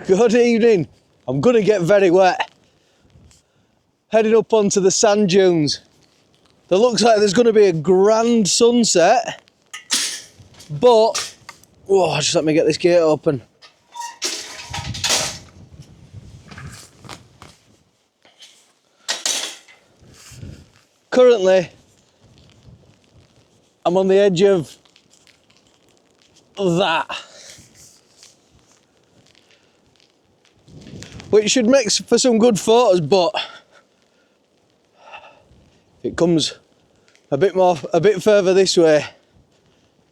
Good evening. I'm gonna get very wet. Heading up onto the sand dunes. There looks like there's gonna be a grand sunset, but, oh, just let me get this gate open. Currently, I'm on the edge of that, which should make for some good photos, but if it comes a bit further this way,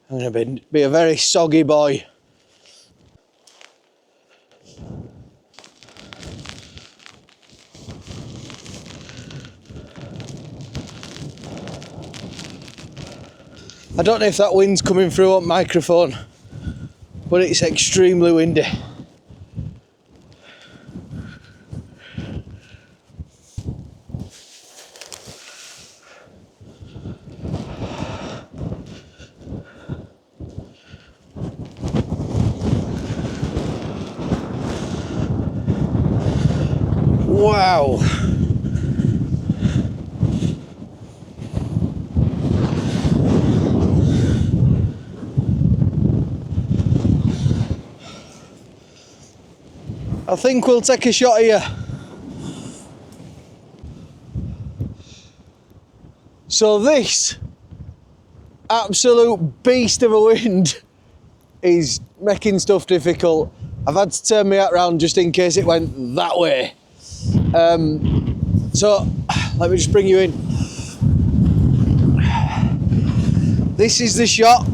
I'm going to be a very soggy boy. I don't know if that wind's coming through on microphone, but it's extremely windy. Wow. I think we'll take a shot here. So this absolute beast of a wind is making stuff difficult. I've had to turn my hat round just in case it went that way. So let me just bring you in. This is the shot.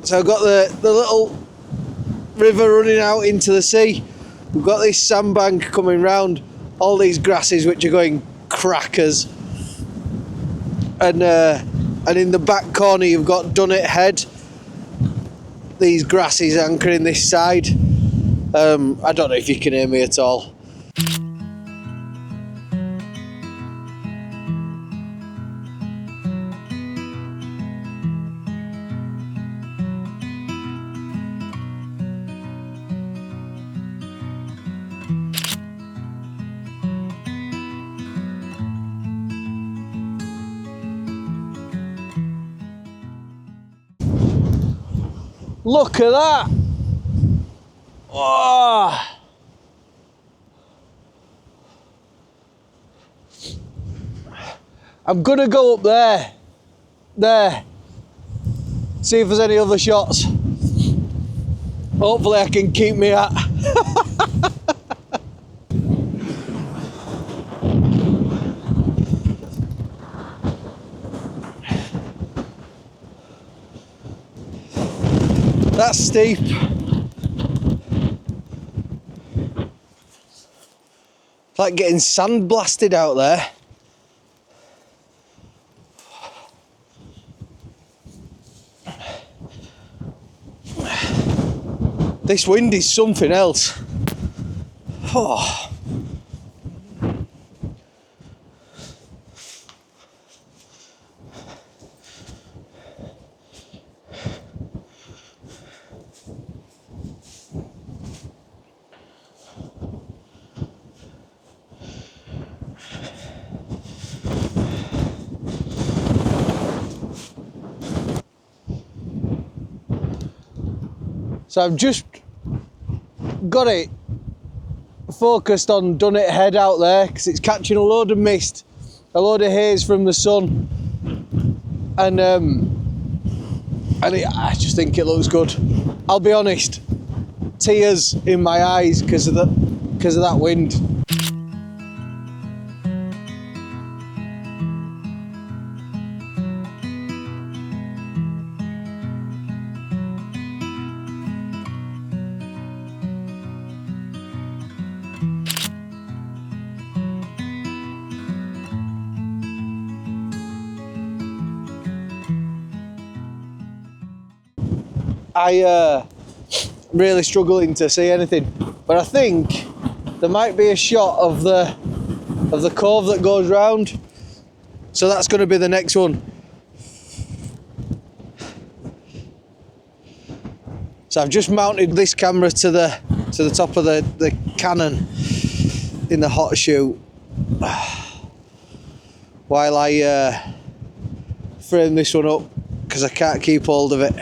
So I've got the little river running out into the sea. We've got this sandbank coming round, all these grasses which are going crackers, and in the back corner you've got Dunnet Head. These grasses anchoring this side. I don't know if you can hear me at all. Look at that! Oh. I'm gonna go up there, see if there's any other shots. Hopefully I can keep me at. That's steep. It's like getting sand blasted out there. This wind is something else. Oh. So I've just got it focused on Dunnet Head out there because it's catching a load of mist, a load of haze from the sun, and I just think it looks good. I'll be honest, tears in my eyes because of that wind. Really struggling to see anything, but I think there might be a shot of the cove that goes round, so that's going to be the next one. So I've just mounted this camera to the to the top of the Canon in the hot shoot while I frame this one up because I can't keep hold of it.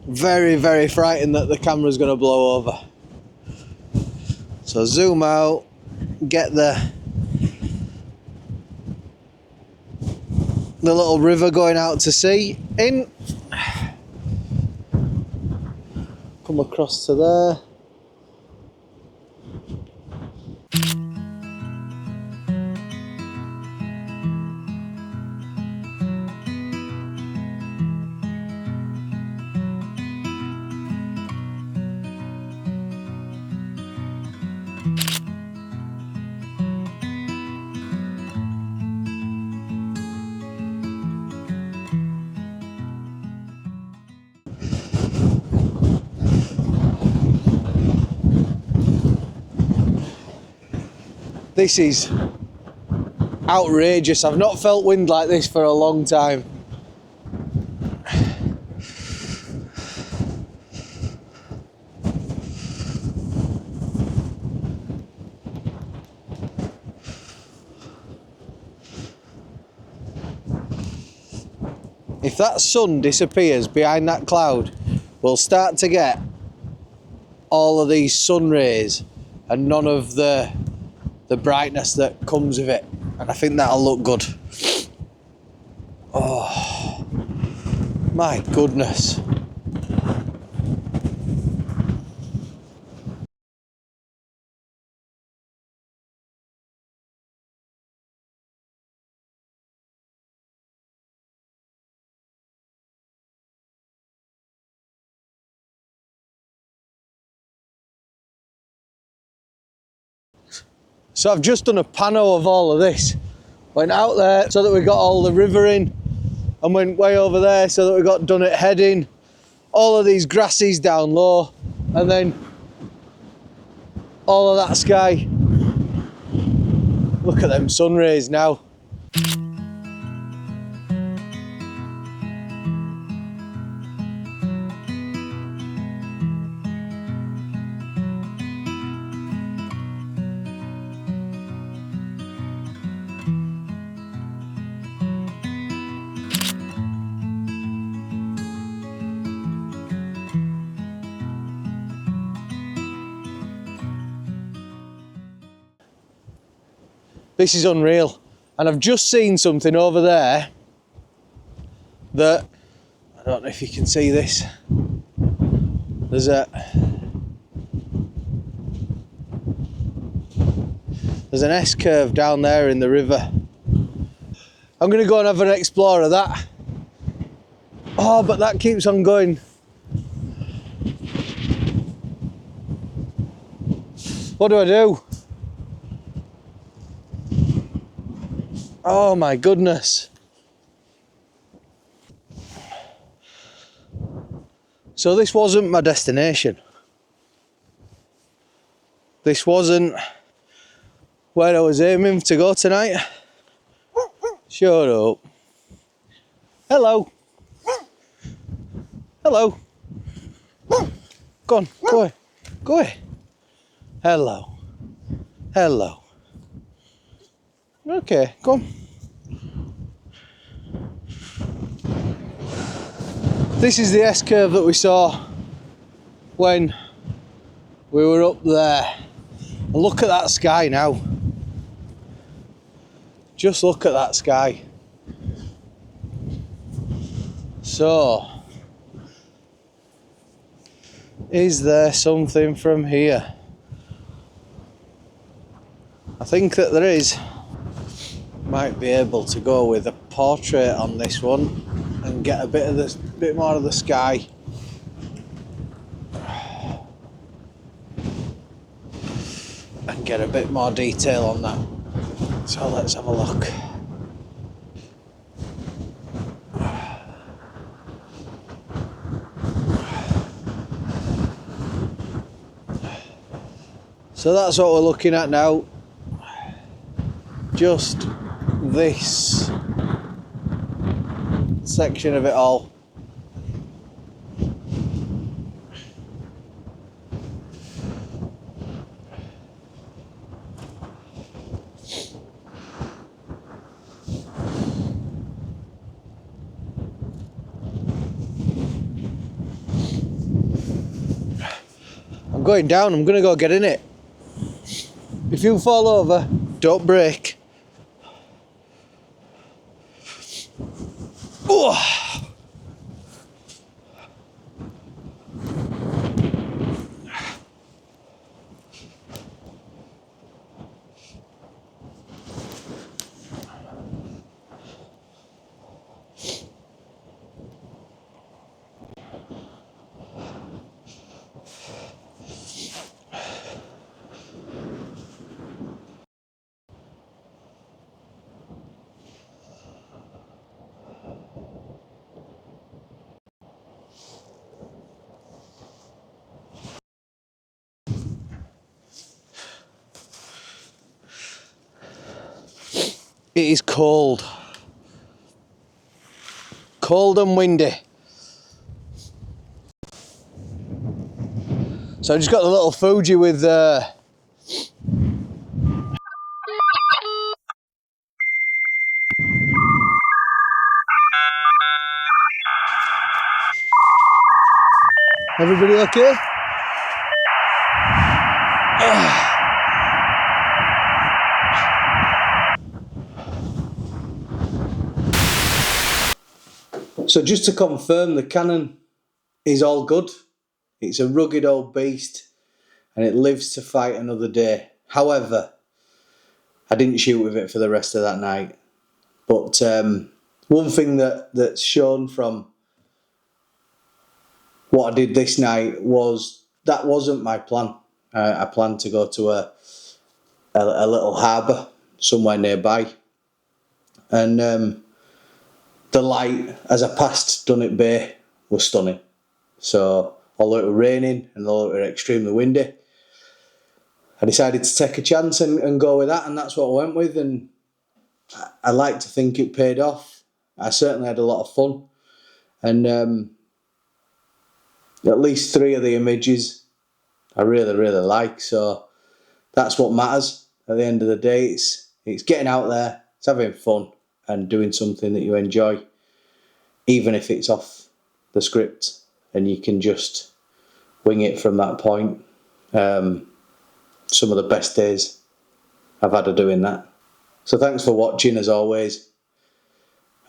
Very, very frightened that the camera's going to blow over. So zoom out, get the little river going out to sea in, come across to there. This is outrageous. I've not felt wind like this for a long time. If that sun disappears behind that cloud, we'll start to get all of these sun rays and none of the brightness that comes with it, and I think that'll look good. Oh my goodness. So I've just done a pano of all of this. Went out there so that we got all the river in, and went way over there so that we got Dunnet Head in, all of these grasses down low, and then all of that sky. Look at them sun rays now. This is unreal, and I've just seen something over there that, I don't know if you can see this, there's an S-curve down there in the river. I'm going to go and have an explore of that. Oh, but that keeps on going. What do I do? Oh my goodness. So this wasn't my destination. This wasn't where I was aiming to go tonight. Shut up. Hello. Hello. Go on, go away. Go away. Hello. Hello. Okay, come. This is the S-curve that we saw when we were up there. And look at that sky now. Just look at that sky. So, is there something from here? I think that there is. Might be able to go with a portrait on this one and get a bit more of the sky. And get a bit more detail on that. So let's have a look. So that's what we're looking at now. Just this section of it all. I'm going down, I'm gonna go get in it. If you fall over, don't break. Oh. It is cold. Cold and windy. So I just got the little Fuji with everybody okay? So just to confirm, the Canon is all good. It's a rugged old beast and it lives to fight another day. However, I didn't shoot with it for the rest of that night. But one thing that's shown from what I did this night was that wasn't my plan. I planned to go to a little harbour somewhere nearby. And the light as I passed Dunnet Bay was stunning. So although it was raining and although it was extremely windy, I decided to take a chance and go with that, and that's what I went with, and I like to think it paid off. I certainly had a lot of fun, and at least 3 of the images I really like, so that's what matters at the end of the day. It's getting out there, it's having fun and doing something that you enjoy, even if it's off the script and you can just wing it from that point. Some of the best days I've had of doing that. So thanks for watching as always.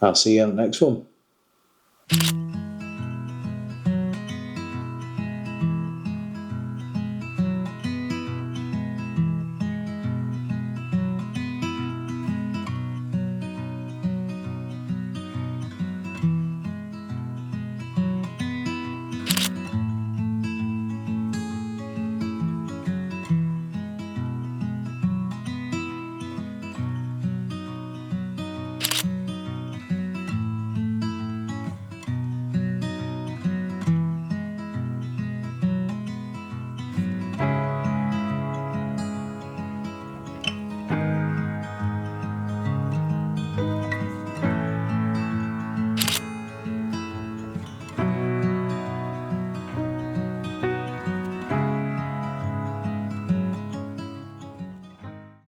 I'll see you on the next one.